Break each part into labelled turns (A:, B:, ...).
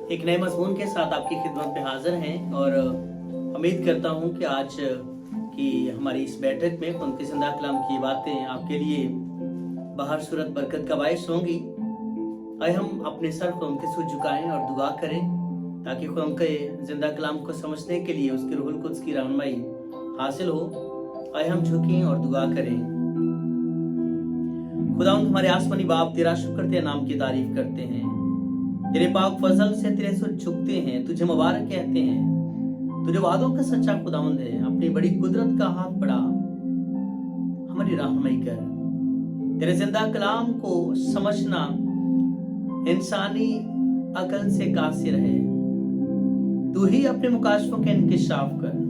A: एक नए मज़मून के साथ आपकी खिदमत में हाजिर हैं और उम्मीद करता हूं कि आज की हमारी इस बैठक में खुदा के ज़िंदा कलाम की बातें आपके लिए बाहर सूरत बरकत का बायस होंगी। आइए हम अपने सर खुदा के सूद झुकाएं और दुआ करें ताकि खुदा के ज़िंदा कलाम को समझने के लिए उसके रूहुल कुद्स की रहनुमाई हासिल हो। आइए हम झुकें और दुआ करें। खुदा हमारे आसमानी बाप तेरा शुक्र तेरे नाम की तारीफ करते हैं, तेरे पाक फजल से तेरे से झुकते हैं, तुझे मुबारक कहते हैं। तुझे वादों का सच्चा खुदावंद है, अपनी बड़ी कुदरत का हाथ बढ़ा हमारी रहनुमाई कर। तेरे जिंदा कलाम को समझना इंसानी अकल से कासिर है, तू ही अपने मुकाशफों के इंकिशाफ कर।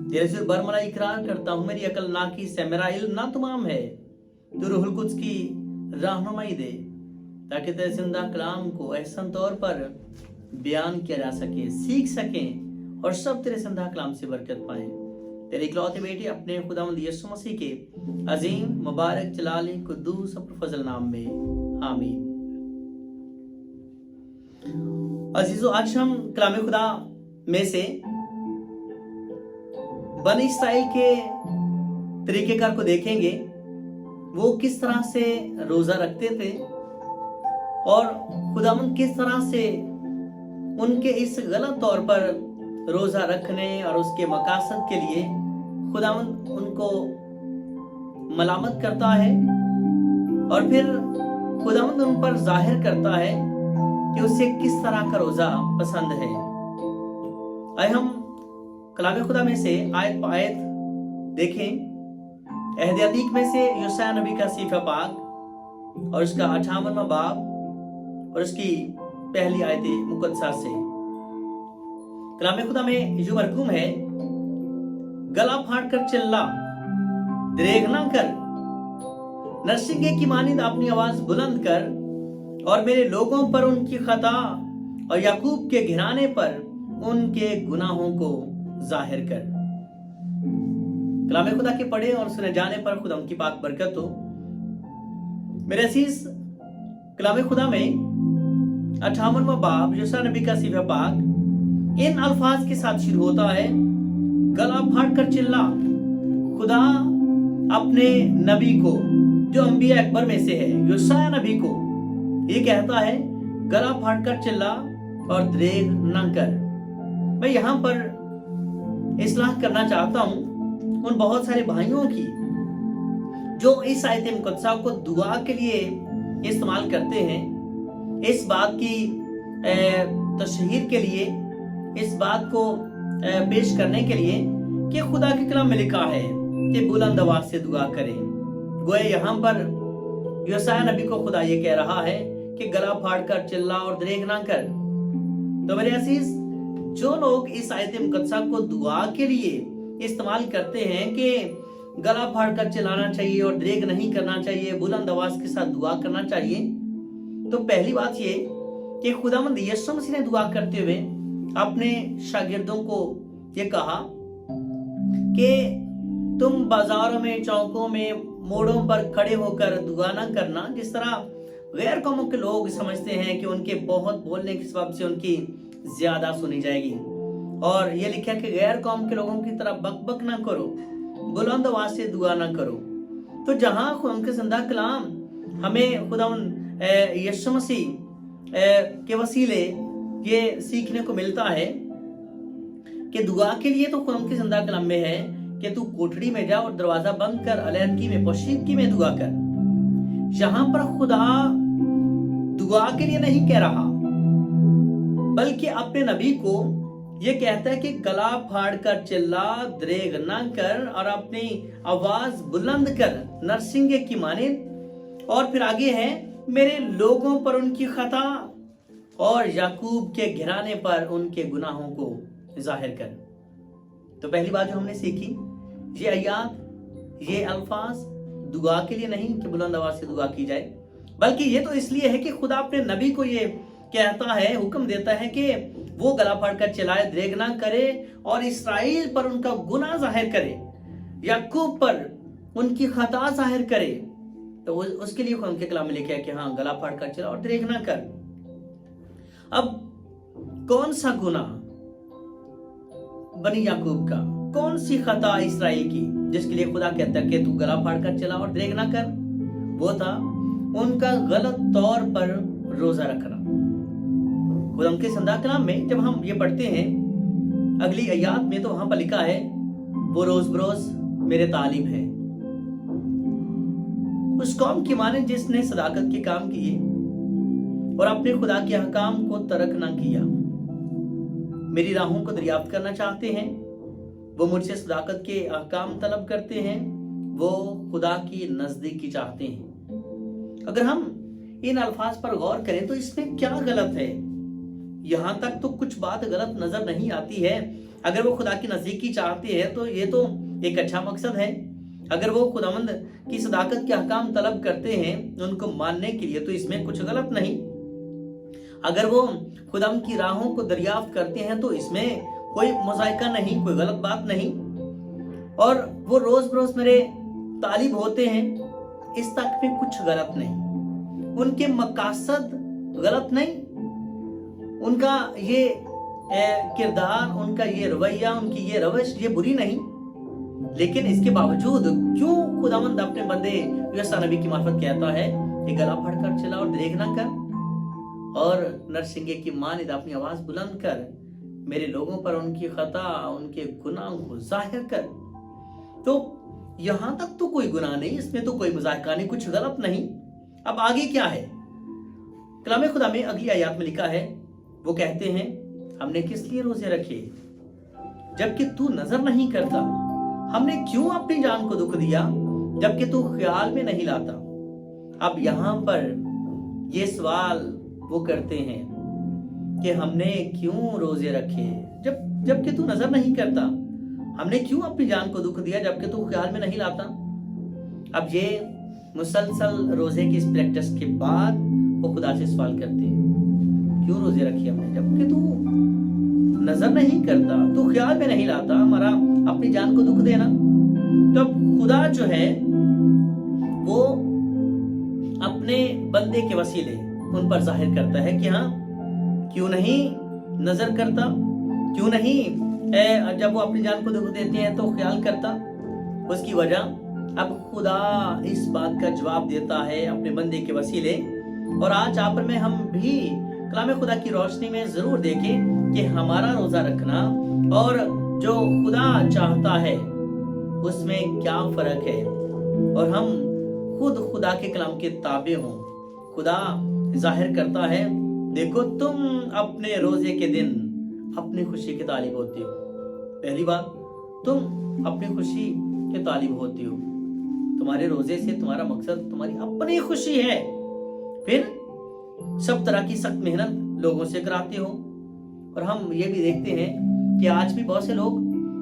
A: तेरे से बरमला इकरार करता हूँ, मेरी अकल नाकीस है, मेरा इल्म ना तमाम है। तू रूहुल कुद्स की रहनुमाई दे ताकि तेरे जिंदा कलाम को एहसन तौर पर बयान किया जा सके, सीख सकें और सब तेरे जिंदा कलाम से बरकत पाएं। तेरे इकलौते बेटे अपने खुदावंद यीशु मसीह के अजीम मुबारक जलाली कुद्दूस और फजल नाम में आमीन। अजीजों, आज हम कलाम खुदा में से बनी इस्राएल के तरीकेकार को देखेंगे। वो किस तरह से रोजा रखते थे और खुदावंद किस तरह से उनके इस गलत तौर पर रोजा रखने और उसके मकासद के लिए खुदावंद उनको मलामत करता है और फिर खुदावंद उन पर जाहिर करता है कि उसे किस तरह का रोजा पसंद है। आइए हम कलाम खुदा में से आयत पर आयत देखें। अहद अतीक में से यूसुफ नबी का सीफा पाक और उसका 58वां बाब और उसकी पहली आयत मुकद्दसा से कलाम खुदा में यूं मरकूम है, गला फाड़ कर चिल्ला, दरेग ना कर, नरसिंगे की मानिंद अपनी आवाज बुलंद कर और मेरे लोगों पर उनकी खता और याकूब के घिराने पर उनके गुनाहों को जाहिर कर। कलाम खुदा के पढ़े और सुने जाने पर खुदा उनकी पाक बरकत हो। मेरे अजीज, कलाम खुदा में 58वां बाब यूसुफ नबी का सीफा पाक इन अल्फाज के साथ शुरू होता है, गला फाड़ कर चिल्ला। खुदा अपने नबी को, जो अंबिया अकबर में से है, यूसुफ नबी को ये कहता है, गला फाड़ कर चिल्ला और दरेग ना कर। मैं यहाँ पर इस्लाह करना चाहता हूँ उन बहुत सारे भाइयों की जो इस आयत मुकद्दसा को दुआ के लिए इस्तेमाल करते हैं, इस बात की तशहीर के लिए, इस बात को पेश करने के लिए कि खुदा के कलाम में लिखा है कि बुलंद आवाज से दुआ करें। गोया यहाँ पर यूसुफ नबी को खुदा ये कह रहा है कि गला फाड़ कर चिल्ला और दरेग ना कर। तो मेरे अजीज, जो लोग इस आयत मुकद्दसा को दुआ के लिए इस्तेमाल करते हैं कि गला फाड़ कर चिल्लाना चाहिए और दरेग नहीं करना चाहिए, बुलंद आवाज के साथ दुआ करना चाहिए, तो पहली बात ये कि खुदावंद यीशु मसीह ने दुआ करते हुए अपने शागिर्दों को ये कहा कि तुम बाजारों में, चौकों में, मोड़ों पर खड़े होकर दुआ ना करना, जिस तरह गैर कौमों के लोग समझते हैं कि उनके बहुत बोलने के सबब से उनकी ज्यादा सुनी जाएगी। और ये लिखा कि गैर कौम के लोगों की तरह बकबक ना करो, बुलंद आवाज से दुआ ना करो। तो जहां उनके जिंदा कलाम हमें खुदावंद यीशु मसीह के वसीले ये सीखने को मिलता है कि दुआ के लिए तो उनके जिंदा कलाम में है कि तू कोठड़ी में जा और दरवाजा बंद कर, अलहदगी में, पोशीदगी में दुआ कर। यहां पर खुदा दुआ के लिए नहीं कह रहा, बल्कि अपने नबी को ये कहता है कि गला फाड़ कर चिल्ला, दरेग ना कर और अपनी आवाज बुलंद कर, नरसिंगे की मानिंद। और फिर आगे है, मेरे लोगों पर उनकी खता और याकूब के घिराने पर उनके गुनाहों को जाहिर कर। तो पहली बात जो हमने सीखी, ये आयत, ये अल्फाज दुआ के लिए नहीं कि बुलंद आवाज से दुआ की जाए, बल्कि ये तो इसलिए है कि खुदा अपने नबी को ये कहता है, हुक्म देता है कि वो गला फाड़ कर चिल्लाए, दरेग ना करे और इसराइल पर उनका गुनाह जाहिर करे, याकूब पर उनकी खता जाहिर करे। तो उसके लिए उनके कलाम में लिखा है कि हाँ, गला फाड़ कर चिल्ला और दरेग ना कर। अब कौन सा गुनाह बनी याकूब का, कौन सी खता इसराइल की जिसके लिए खुदा कहता है कि तू गला फाड़ कर चला और देर ना कर? वो था उनका गलत तौर पर रोजा रखना। खुदा के जिंदा कलाम में जब हम ये पढ़ते हैं अगली आयत में, तो वहां पर लिखा है वो रोज बरोज मेरे तालिब है। उस कौम की माने जिसने सदाकत के काम किए और अपने खुदा के अहकाम को तर्क ना किया, मेरी राहों को दरियाफ्त करना चाहते हैं, वो मुझसे सदाकत के अहकाम तलब करते हैं, वो खुदा की नजदीकी चाहते हैं। अगर हम इन अल्फाज पर गौर करें तो इसमें क्या गलत है? यहां तक तो कुछ बात गलत नजर नहीं आती है। अगर वो खुदा की नजदीकी चाहते हैं तो ये तो एक अच्छा मकसद है। अगर वो खुदावंद की सदाकत के अहकाम तलब करते हैं उनको मानने के लिए, तो इसमें कुछ गलत नहीं। अगर वो खुदावंद की राहों को दरियाफ्त करते हैं तो इसमें कोई मुज़ायका नहीं, कोई गलत बात नहीं। और वो रोज बरोज मेरे तालिब होते हैं, इस तक में कुछ गलत नहीं। उनके मकासद गलत नहीं, उनका ये किरदार, उनका ये रवैया, उनकी ये रवश ये बुरी नहीं। लेकिन इसके बावजूद क्यों खुदावंद अपने बंदे यूसुफ नबी की मार्फत कहता है कि गला फड़कर चला और देर ना कर, और नरसिंगे की मानिद अपनी आवाज बुलंद कर मेरे लोगों पर उनकी खता, उनके गुनाह को जाहिर कर। तो यहां तक तो कोई गुनाह नहीं, इसमें तो कोई मजाक नहीं, कुछ गलत नहीं। अब आगे क्या है? कलाम खुदा में अगली आयत में लिखा है, वो कहते हैं हमने किस लिए रोजे रखे जबकि तू नजर नहीं करता? हमने क्यों अपनी जान को दुख दिया जबकि तू ख्याल में नहीं लाता? अब यहां पर ये सवाल वो करते हैं कि हमने क्यों रोजे रखे जबकि तू नजर नहीं करता? हमने क्यों अपनी जान को दुख दिया जबकि तू ख्याल में नहीं लाता? अब ये मुसलसल रोजे की इस प्रैक्टिस के बाद वो खुदा से सवाल करते हैं, क्यों रोजे रखे हमने जबकि तू नजर नहीं करता, तू ख्याल में नहीं लाता, हमारा अपनी जान को दुख देना। तो खुदा जो है वो अपने बंदे के वसीले उन पर जाहिर करता है कि हाँ, क्यों नहीं नजर करता, क्यों नहीं जब वो अपनी जान को दुख देते हैं तो ख्याल करता। उसकी वजह अब खुदा इस बात का जवाब देता है अपने बंदे के वसीले। और आज आप में हम भी कलाम खुदा की रोशनी में जरूर देखें कि हमारा रोजा रखना और जो खुदा चाहता है उसमें क्या फर्क है, और हम खुद खुदा के कलाम के ताबे हों। खुदा जाहिर करता है, देखो तुम अपने रोजे के दिन अपनी खुशी के तालिब होती हो। पहली बात, तुम अपनी खुशी के तालिब होती हो, तुम्हारे रोजे से तुम्हारा मकसद तुम्हारी अपनी खुशी है। फिर सब तरह की सख्त मेहनत लोगों से कराते हो। और हम ये भी देखते हैं कि आज भी बहुत से लोग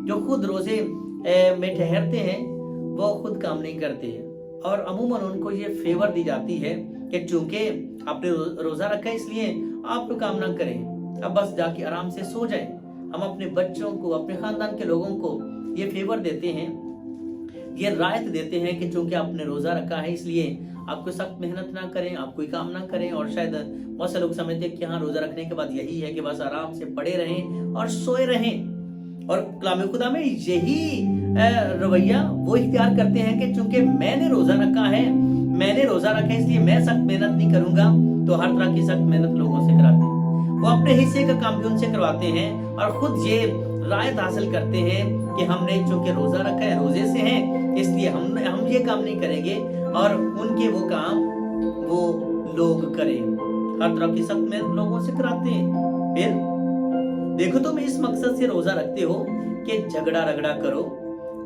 A: जो खुद रोजे में ठहरते हैं वो खुद काम नहीं करते हैं, और अमूमन उनको ये फेवर दी जाती है कि चूंकि आपने रोजा रखा है इसलिए आप तो काम ना करें, अब बस जाके आराम से सो जाएं। हम अपने बच्चों को, अपने खानदान के लोगों को ये फेवर देते हैं, ये रायत देते हैं कि चूंकि आपने रोजा रखा है इसलिए आपको सख्त मेहनत ना करें, आप कोई काम ना करें। और शायद बहुत से लोग समझते हैं कि हाँ, रोजा रखने के बाद यही है कि बस आराम से पड़े रहें और सोए रहें। और कलाम खुदा में यही रवैया वो इख्तियार करते हैं कि चूंकि मैंने रोजा रखा है इसलिए मैं सख्त मेहनत नहीं करूंगा, तो हर तरह की सख्त मेहनत लोगों से कराते हैं। वो अपने हिस्से का काम भी उनसे करवाते हैं और खुद ये रायत हासिल करते हैं कि हमने चूंकि रोजा रखा है, रोजे से हैं, इसलिए हम ये काम नहीं करेंगे और उनके वो काम वो लोग करें। हर तरह की सख्त मेहनत लोगों से कराते हैं। फिर देखो, तुम इस मकसद से रोजा रखते हो कि झगड़ा रगड़ा करो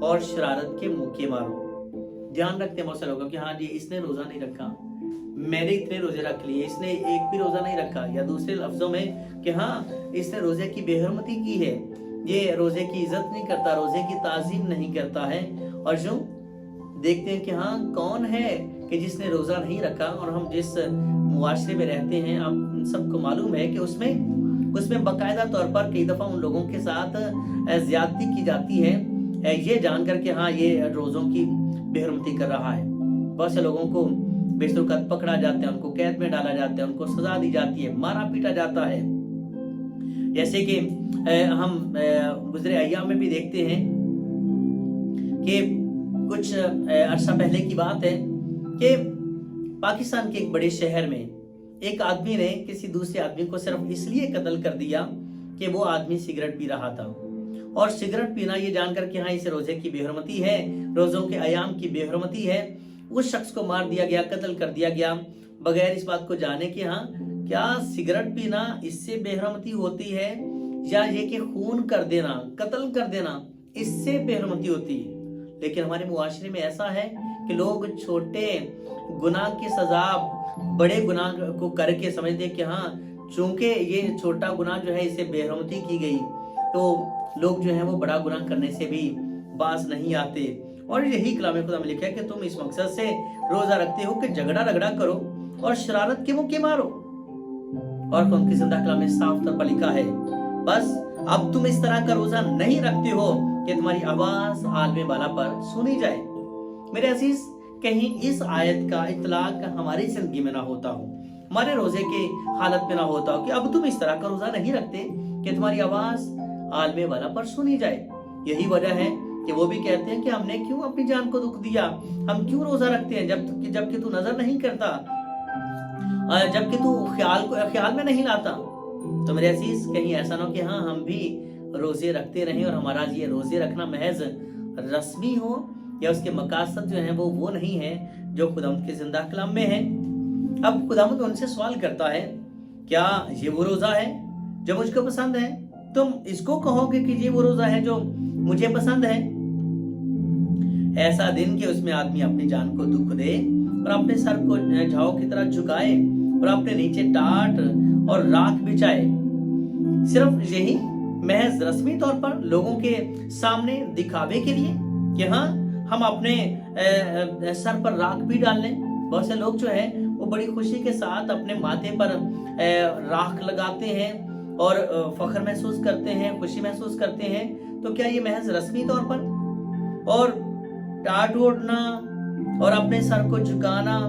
A: और शरारत के मुक्के मारो। ध्यान रखते हैं बहुत से लोगों कि हाँ जी, इसने रोजा नहीं रखा, मैंने इतने रोजे रख लिए, इसने एक भी रोजा नहीं रखा। या दूसरे लफ्जों में कि हाँ, इसने रोजे की बेहरमती की है, ये रोजे की इज्जत नहीं करता, रोजे की ताजीम नहीं करता है। और जो देखते हैं कि हाँ, कौन है कि जिसने रोजा नहीं रखा। और हम जिस मुआशरे में रहते हैं, आप सबको मालूम है कि उसमें बाकायदा तौर पर कई दफा उन लोगों के साथ ज्यादती की जाती है, ये जानकर के हाँ, ये रोजों की बेहरमती कर रहा है। बहुत से लोगों को बेशुल्कत पकड़ा जाता है, उनको कैद में डाला जाता है, उनको सजा दी जाती है, मारा पीटा जाता है। जैसे कि हम गुजरे अय्याम में भी देखते हैं कि कुछ अरसा पहले की बात है कि पाकिस्तान के एक बड़े शहर में एक आदमी ने किसी दूसरे आदमी को सिर्फ इसलिए कत्ल कर दिया कि वो आदमी सिगरेट पी रहा था। और सिगरेट पीना ये जानकर कि हाँ इसे रोजे की बेहरमती है, रोजों के अयाम की बेहरमती है, उस शख्स को मार दिया गया, कत्ल कर दिया गया, बगैर इस बात को जाने कि हाँ क्या सिगरेट पीना इससे बेहरमती होती है या ये कि खून कर देना, कत्ल कर देना इससे बेहरमती होती है। लेकिन हमारे मुआशरे में ऐसा है कि लोग छोटे गुनाह की सजा बड़े गुनाह को करके समझते कि हाँ चूंकि ये छोटा गुनाह जो है इसे बेहरमती की गई तो लोग जो है वो बड़ा गुनाह करने से भी बाज नहीं आते। और यही कलाम खुदा में लिखा है कि तुम इस मकसद से रोजा रखते हो कि झगड़ा रगड़ा करो और शरारत के मुक्के मारो। और कौन की जिंदा कलाम में साफ तौर पर लिखा है बस अब तुम इस तरह का रोजा नहीं रखते हो कि तुम्हारी आवाज आलमे वाला पर सुनी जाए। मेरे अजीज, कहीं इस आयत का इतलाक हमारी जिंदगी में ना होता हो, हमारे रोजे के हालत में ना होता हो कि अब तुम इस तरह का रोजा नहीं रखते कि तुम्हारी आवाज आलमे वाला पर सुनी जाए। यही वजह है कि वो भी कहते हैं कि हमने क्यों अपनी जान को दुख दिया, हम क्यों रोजा रखते हैं जबकि तू नजर नहीं करता, जबकि तू ख्याल में नहीं लाता। तो मेरे अजीज, कहीं ऐसा ना हो कि हाँ हम भी रोजे रखते रहें और हमारा ये रोजे रखना महज रस्मी हो या उसके मकासद जो है वो नहीं है जो खुदावंद के जिंदा कलाम में है। अब खुदावंद उनसे सवाल करता है, क्या ये वो रोजा है जो मुझको पसंद है? तुम इसको कहोगे कि ये वो रोजा है जो मुझे पसंद है? ऐसा दिन कि उसमें आदमी अपनी जान को दुख दे और अपने सर को झाओ की तरह झुकाए और अपने नीचे टाट और राख बिछाए, सिर्फ यही महज रस्मी तौर पर लोगों के सामने दिखावे के लिए कि हाँ हम अपने सर पर राख भी डाल लें। बहुत से लोग जो है वो बड़ी खुशी के साथ अपने माथे पर राख लगाते हैं और फख्र महसूस करते हैं, खुशी महसूस करते हैं। तो क्या ये महज रस्मी तौर पर और टाट ओढ़ना और अपने सर को झुकाना,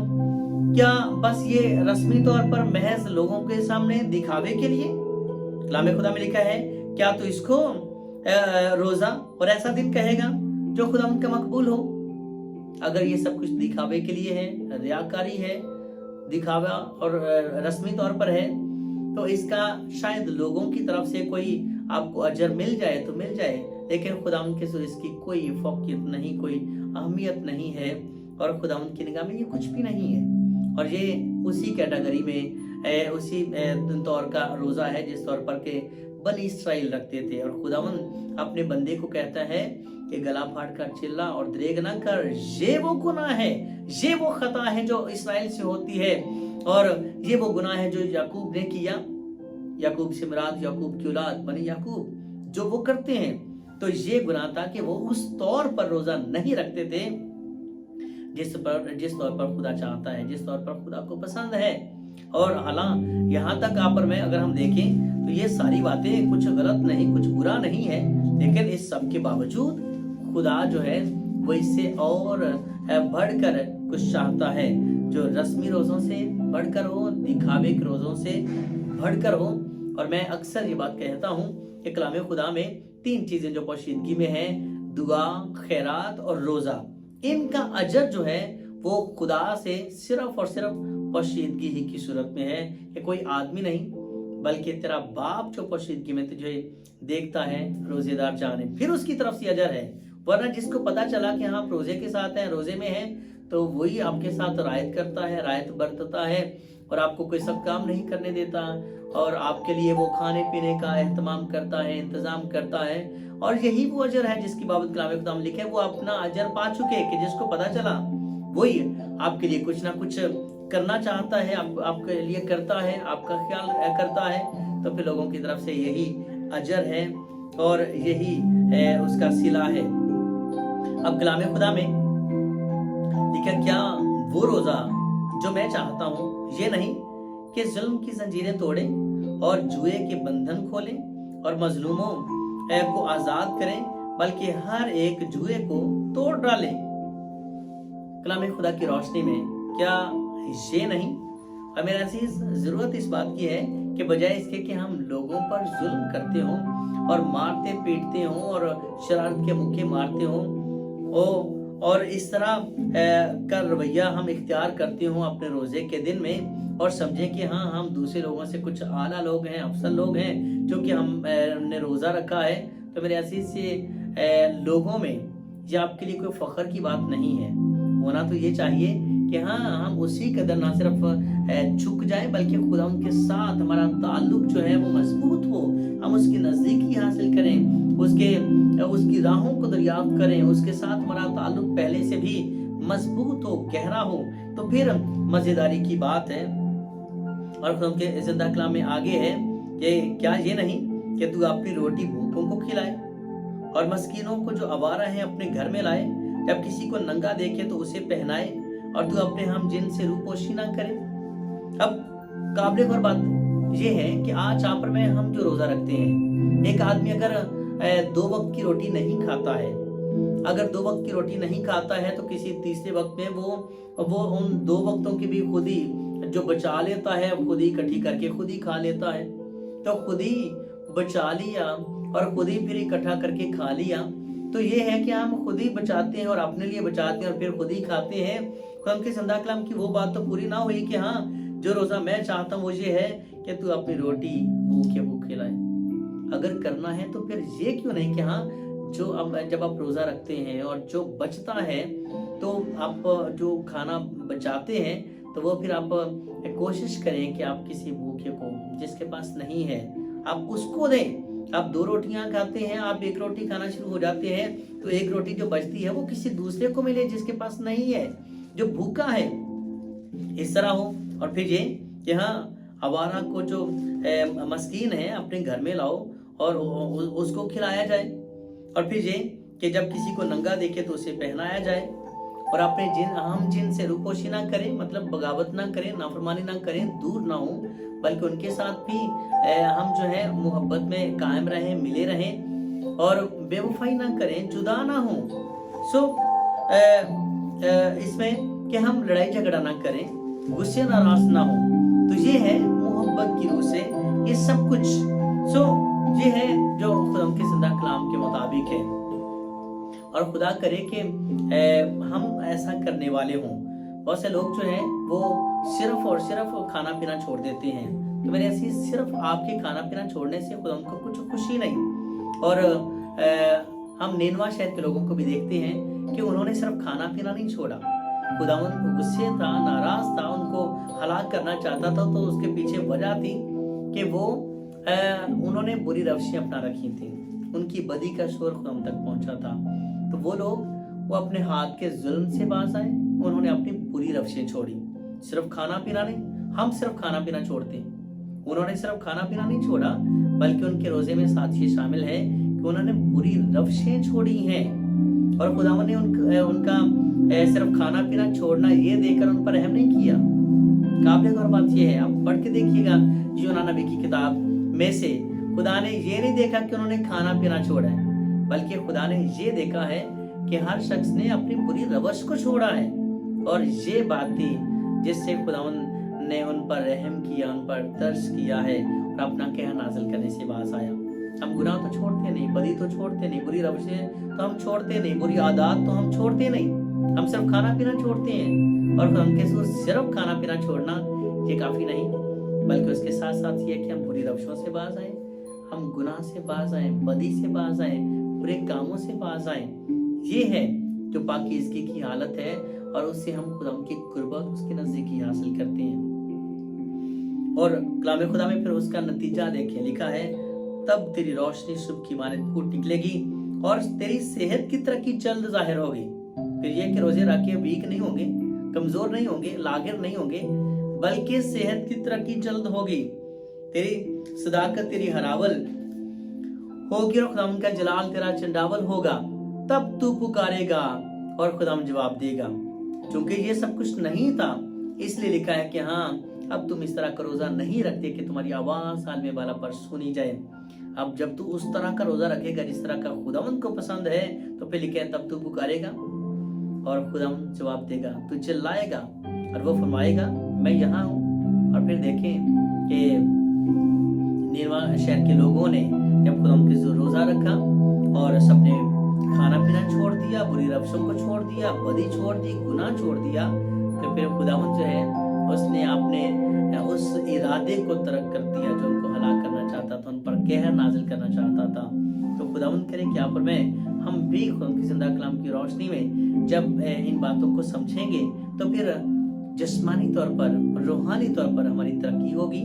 A: क्या बस ये रस्मी तौर पर महज लोगों के सामने दिखावे के लिए? कलाम खुदा में लिखा है, क्या तो इसको रोजा और ऐसा दिन कहेगा जो खुदा उनका मकबूल हो? अगर ये सब कुछ दिखावे के लिए है, रियाकारी है, दिखावा और रस्मी तौर पर है, तो इसका शायद लोगों की तरफ से कोई आपको अजर मिल जाए तो मिल जाए, लेकिन खुदा उनके से इसकी कोई फौकियत नहीं, कोई अहमियत नहीं है और खुदा उनकी निगाह में ये कुछ भी नहीं है। और ये उसी कैटेगरी में उसी तौर का रोजा है जिस तौर पर के बनी इस्राइल रखते थे। और खुदावन अपने बंदे को कहता है कि गला फाड़ कर चिल्ला और दरेग ना कर, ये वो गुनाह है, ये वो खता है जो इस्राइल से होती है और ये वो गुनाह है जो याकूब ने किया। याकूब से मुराद याकूब की औलाद बनी याकूब जो वो करते हैं। तो ये गुनाह था कि वो उस तौर पर रोजा नहीं रखते थे जिस तौर पर खुदा चाहता है, जिस तौर पर खुदा को पसंद है। और हालांकि यहाँ तक आप और मैं अगर हम देखें तो ये सारी बातें कुछ गलत नहीं, कुछ बुरा नहीं है, लेकिन इस सब के बावजूद खुदा जो है वो इससे और बढ़कर कुछ चाहता है जो रस्मी रोजों से बढ़कर हो, दिखावे के रोजों से बढ़कर हो। और मैं अक्सर ये बात कहता हूँ कि कलाम खुदा में 3 चीजें जो पोशीदगी में है, दुआ, खैरात और रोजा, इनका अजर जो है वो खुदा से सिर्फ और सिर्फ पोशीदगी ही की सूरत में है कि कोई आदमी नहीं बल्कि तेरा बाप जो पोशीदगी में तुझे देखता है, रोजेदार जाने, फिर उसकी तरफ से अजर है। वरना जिसको पता चला कि हाँ आप रोजे के साथ हैं, रोजे में हैं, तो वही आपके साथ रायत करता है, रायत बरतता है और आपको कोई सब काम नहीं करने देता और आपके लिए वो खाने पीने का एहतमाम करता है, इंतजाम करता है। और यही वो अजर है जिसकी बाबत कलाम खुदा में लिखे, वो अपना अजर पा चुके कि जिसको पता चला वही आपके लिए कुछ ना कुछ करना चाहता है, आपके लिए करता है, आपका ख्याल करता है। तो फिर लोगों की तरफ से यही अजर है और यही उसका सिला है। अब कलाम खुदा में लिखा, क्या वो रोजा जो मैं चाहता हूँ ये नहीं कि जुल्म की जंजीरें तोड़े और जुए के बंधन खोले और मजलूमों को आजाद करें, बल्कि हर एक जुए को तोड़ डालें। कलाम खुदा की रोशनी में क्या ये नहीं? और मेरा अजीज, जरूरत इस बात की है کہ بجائے اس کے کہ ہم لوگوں پر ظلم کرتے ہوں اور مارتے پیٹتے ہوں اور شرارت کے موقع مارتے ہوں اور اس طرح کا رویہ ہم اختیار کرتے ہوں اپنے روزے کے دن میں، اور سمجھیں کہ ہاں ہم دوسرے لوگوں سے کچھ اعلیٰ لوگ ہیں، افضل لوگ ہیں، چونکہ ہم نے روزہ رکھا ہے، تو میرے عزیز سے لوگوں میں یہ آپ کے لیے کوئی فخر کی بات نہیں ہے۔ ہونا تو یہ چاہیے کہ ہاں ہم اسی قدر نہ صرف جھک جائیں بلکہ خدا ان کے ساتھ ہمارا تعلق جو ہے وہ مضبوط ہو، ہم اس کی نزدیکی حاصل کریں، اس کی راہوں کو دریافت کریں، اس کے ساتھ ہمارا تعلق پہلے سے بھی مضبوط ہو، گہرا ہو، تو پھر مزیداری کی بات ہے۔ اور خدا کے زندہ کلام میں آگے ہے کہ کیا یہ نہیں کہ تو اپنی روٹی بھوکوں کو کھلائے اور مسکینوں کو جو آوارہ ہیں اپنے گھر میں لائے، جب کسی کو ننگا دیکھے تو اسے پہنائے اور تو اپنے ہم جن سے روپوشی نہ کرے۔ اب قابل غور بات یہ ہے کہ آج یہاں پر میں ہم جو روزہ رکھتے ہیں، ایک آدمی اگر 2 وقت کی روٹی نہیں کھاتا ہے، اگر 2 وقت کی روٹی نہیں کھاتا ہے تو کسی تیسرے وقت میں وہ ان 2 وقتوں کی بھی خود ہی جو بچا لیتا ہے، خود ہی اکٹھی کر کے خود ہی کھا لیتا ہے، تو خود ہی بچا لیا اور خود ہی پھر اکٹھا کر کے کھا لیا۔ تو یہ ہے کہ ہم خود ہی بچاتے ہیں اور اپنے لیے بچاتے ہیں اور پھر خود ہی کھاتے ہیں۔ قرآن کے زندہ کلام کی وہ بات تو پوری نہ ہوئی کہ ہاں جو روزہ میں چاہتا ہوں وہ یہ ہے کہ تو اپنی روٹی بھوکے لائے۔ اگر کرنا ہے تو پھر یہ کیوں نہیں کہ ہاں جب آپ روزہ رکھتے ہیں اور جو بچتا ہے تو آپ جو کھانا بچاتے ہیں تو وہ پھر آپ کوشش کریں کہ آپ کسی بھوکے کو، جس کے پاس نہیں ہے، آپ اس کو دیں۔ آپ 2 روٹیاں کھاتے ہیں، آپ 1 روٹی کھانا شروع ہو جاتے ہیں تو 1 روٹی جو بچتی ہے وہ کسی دوسرے کو ملے جس کے پاس نہیں ہے، جو بھوکا ہے۔ اس طرح ہو، اور پھر یہ کہ ہاں آوارہ کو جو مسکین ہے اپنے گھر میں لاؤ اور اس کو کھلایا جائے، اور پھر یہ کہ جب کسی کو ننگا دیکھے تو اسے پہنایا جائے، اور اپنے ہم جن سے روپوشی نہ کریں، مطلب بغاوت نہ کریں، نافرمانی نہ کریں، دور نہ ہوں، بلکہ ان کے ساتھ بھی ہم جو ہے محبت میں قائم رہیں، ملے رہیں، اور بے وفائی نہ کریں، جدا نہ ہوں۔ اس میں کہ ہم لڑائی جھگڑا نہ کریں، غصے ناراض نہ ہوں، تو یہ ہے محبت کی روح سے یہ سب کچھ۔ یہ ہے جو خدا کے زندہ کلام کے مطابق ہے، اور خدا کرے کہ ہم ایسا کرنے والے ہوں۔ بہت سے لوگ جو ہیں وہ صرف اور صرف کھانا پینا چھوڑ دیتے ہیں، تو میرے ایسی صرف آپ کے کھانا پینا چھوڑنے سے خدا ان کو کچھ خوشی نہیں۔ اور ہم نینوا شہر کے لوگوں کو بھی دیکھتے ہیں کہ انہوں نے صرف کھانا پینا نہیں چھوڑا، خداوند کو غصے تھا، ناراض تھا، ان کو ہلاک کرنا چاہتا تھا، تو اس کے پیچھے وجہ تھی کہ انہوں نے بری روشیں اپنا رکھی تھیں، ان کی بدی کا شور خدا تک پہنچا تھا۔ تو وہ اپنے ہاتھ کے ظلم سے باز آئے، انہوں نے اپنی بری روشیں چھوڑی۔ صرف کھانا پینا نہیں، ہم صرف کھانا پینا چھوڑتے ہیں، انہوں نے صرف کھانا پینا نہیں چھوڑا، بلکہ ان کے روزے میں ساتھ یہ شامل ہے کہ انہوں نے بری روشیں چھوڑی ہیں، اور خداوند نے ان کا صرف کھانا پینا چھوڑنا یہ دیکھ کر ان پر رحم نہیں کیا۔ قابل غور بات یہ ہے، آپ پڑھ کے دیکھیے گا یونان نبی کی کتاب میں سے، خدا نے یہ نہیں دیکھا کہ انہوں نے کھانا پینا چھوڑا ہے، بلکہ خدا نے یہ دیکھا ہے کہ ہر شخص نے اپنی بری روش کو چھوڑا ہے، اور یہ بات تھی جس سے خداوند نے ان پر رحم کیا، ان پر ترس کیا ہے، اور اپنا قہر نازل کرنے سے باز آیا۔ ہم گناہ تو چھوڑتے نہیں، بدی تو چھوڑتے نہیں، بری روشیں تو ہم چھوڑتے نہیں، بری عادات تو ہم چھوڑتے نہیں، ہم صرف کھانا پینا چھوڑتے ہیں۔ اور ہم کے ساتھ صرف کھانا پینا چھوڑنا یہ کافی نہیں، بلکہ اس کے ساتھ ساتھ یہ کہ ہم بری روشوں سے باز آئیں، ہم گناہ سے باز آئیں، بدی سے باز آئیں، برے کاموں سے باز آئیں۔ یہ ہے جو پاکیزگی کی حالت ہے، اور اس سے ہم خدا کی قربت، اس کی نزدیکی حاصل کرتے ہیں۔ اور کلام خدا میں پھر اس کا نتیجہ دیکھیں، لکھا ہے تب تیری روشنی صبح کی مانند پھوٹ نکلے گی اور تیری صحت کی ترقی جلد ظاہر ہوگی۔ پھر یہ کہ روزے رکھ کے ویک نہیں ہوں گے، کمزور نہیں ہوں گے، لاغر نہیں ہوں گے، بلکہ صحت کی ترقی جلد ہوگی، تیری صداقت تیری ہراول ہوگی، اور خداوند کا جلال تیرا چنڈاول ہوگا۔ تب تو پکارے گا اور خداوند جواب دے گا۔ چونکہ یہ سب کچھ نہیں تھا، اس لیے لکھا ہے کہ ہاں اب تم اس طرح کا روزہ نہیں رکھتے کہ تمہاری آواز سال میں بالا پر سنی جائے۔ اب جب تو اس طرح کا روزہ رکھے گا جس طرح کا خداوند کو پسند ہے، تو پھر لکھا ہے تب تو پکارے گا اور خداوند جواب دے گا، تو چلائے گا اور وہ فرمائے گا میں یہاں ہوں۔ اور پھر دیکھیں کہ निनवा शहर के लोगों ने जब खुदावंद के रोजा रखा और सबने खाना पीना छोड़ दिया, बुरी रफ्सों को छोड़ दिया, बदी छोड़ दी, गुनाह छोड़ दिया, तो फिर खुदावंद जो है उसने अपने उस इरादे को तर्क कर दिया जो उनको हलाक करना चाहता था, उन पर कहर नाजिल करना चाहता था। तो खुदावंद करे क्या पर मैं हम भी खुदावंद की जिंदा कलाम की रोशनी में जब इन बातों को समझेंगे तो फिर जिस्मानी तौर पर, रूहानी तौर पर हमारी तरक्की होगी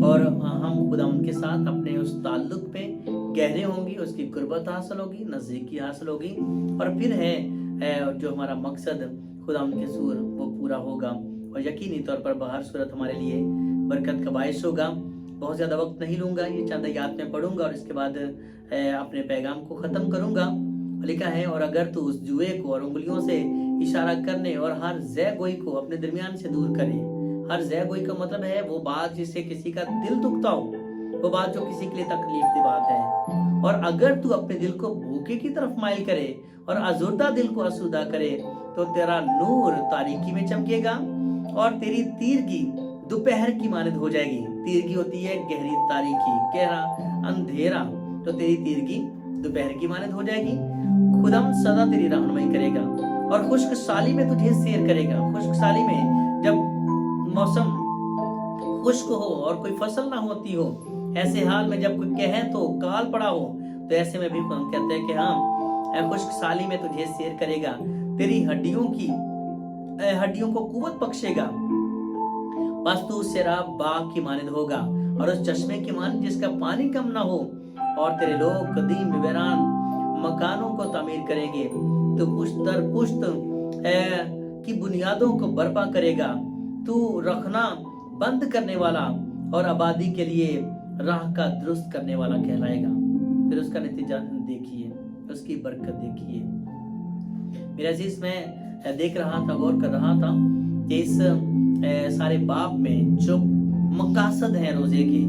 A: और हम खुदावंद के साथ अपने उस ताल्लुक पे गहरे होंगे, उसकी कुर्बत हासिल होगी, नज़दीकी हासिल होगी और फिर है जो हमारा मकसद खुदावंद के सूर वो पूरा होगा और यकीनी तौर पर बाहर सूरत हमारे लिए बरकत का बायस होगा। बहुत ज़्यादा वक्त नहीं लूँगा, ये चंद आयत में पढ़ूंगा और इसके बाद अपने पैगाम को ख़त्म करूँगा। लिखा है, और अगर तू उस जुए को और उंगलियों से इशारा करने और हर ज़ै गोई को अपने दरमियान से दूर करे। हर ज़ै गोई का मतलब है वो बात जिससे किसी का दिल दुखता हो, वो बात जो किसी के लिए तकलीफ की बात है। और अगर तू अपने दिल को भूखे की तरफ माइल करे और आज़ुर्दा दिल को आसूदा करे तो तेरा नूर तारीकी में चमकेगा और तेरी तीरगी दोपहर की मानद हो जाएगी। तीरगी होती है गहरी तारीकी, गहरा अंधेरा, तो तेरी तीरगी दोपहर की मानद हो जाएगी। खुदावंद सदा तेरी रहनुमाई करेगा और खुश्क साली में तुझे सैर करेगा। खुश्क साली में जब मौसम खुश्क हो और कोई फसल ना होती हो, ऐसे हाल में जब कोई कहे तो काल पड़ा हो, तो ऐसे में भी खुदावंद कहते हैं कि हाँ खुश्क साली में तुझे सैर करेगा, तेरी हड्डियों को कुव्वत बख्शेगा। बस तू शराब बाग की मानद होगा और उस चश्मे की मानद जिसका पानी कम ना हो, और तेरे लोग कदीम वीरान मकानों को तामीर करेंगे। तो पुश्त दर पुश्त की बुनियादों को बर्पा करेगा। तू रखना बंद करने वाला और आबादी के लिए राह का दुरुस्त करने वाला कहलाएगा। फिर उसका नतीजा देखिए, उसकी बरकत देखिए। मेरा अजीज, मैं देख रहा था, गौर कर रहा था कि इस सारे बाब में जो मकासद है रोजे के,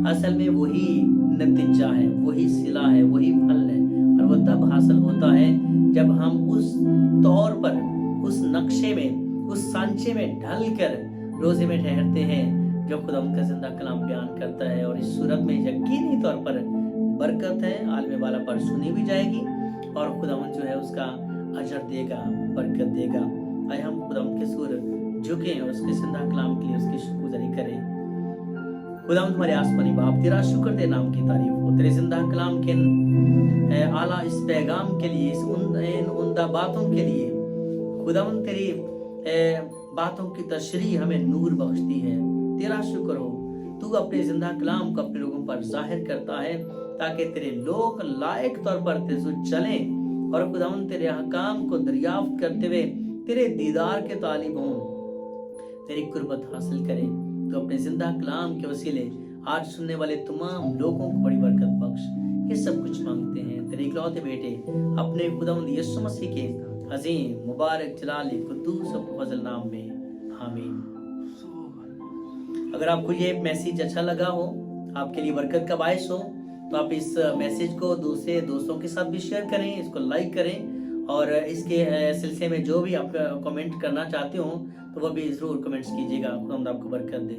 A: असल में वही नतीजा है, वही सिला है, वही फल है। और वो तब हासिल होता है जब हम उस तौर पर, उस नक्शे में, उस सांचे में ढल कर रोजे में ठहरते हैं जो खुदावंद का जिंदा कलाम बयान करता है। और इस सूरत में यकीनी तौर पर बरकत है, आलम वाला पर सुनी भी जाएगी और खुदावंद जो है उसका अजर देगा, बरकत देगा। आए हम खुदावंद के सूर झुकें और उसके जिंदा कलाम के लिए उसकी शुक्रगुजारी करें। खुदावंद हमारे आसमानी बाप, तेरा शुक्र दे, नाम की तारीफ हो, तेरे जिंदा कलाम के आला इस पैगाम के लिए, इस उम्दा बातों के लिए। खुदावंद तेरी बातों की तशरीह हमें नूर बख्शती है। तेरा शुक्र हो, तू अपने जिंदा कलाम को अपने लोगों पर जाहिर करता है ताकि तेरे लोग लायक तौर पर तेरे चलें और खुदावंद तेरे अहकाम को दरियाफ्त करते हुए तेरे दीदार के तालिब हों, तेरी कुर्बत हासिल करें। तो अपने जिंदा कलाम के वसीले आज सुनने वाले तमाम लोगों को बड़ी बरकत बख्श। ये सब कुछ मांगते हैं तेरे इकलौते बेटे अपने खुदावंद यीशु मसीह के अजीम मुबारक जलाली कुद्दूस और फजल नाम में, आमीन। अगर आपको ये मैसेज अच्छा लगा हो, आपके लिए बरकत का बायस हो, तो आप इस मैसेज को दूसरे दोस्तों के साथ भी शेयर करें, इसको लाइक करें और इसके सिलसिले में जो भी आप कमेंट करना चाहते हो तो वह भी ज़रूर कमेंट्स कीजिएगा। खुदा आपको बरकत दे।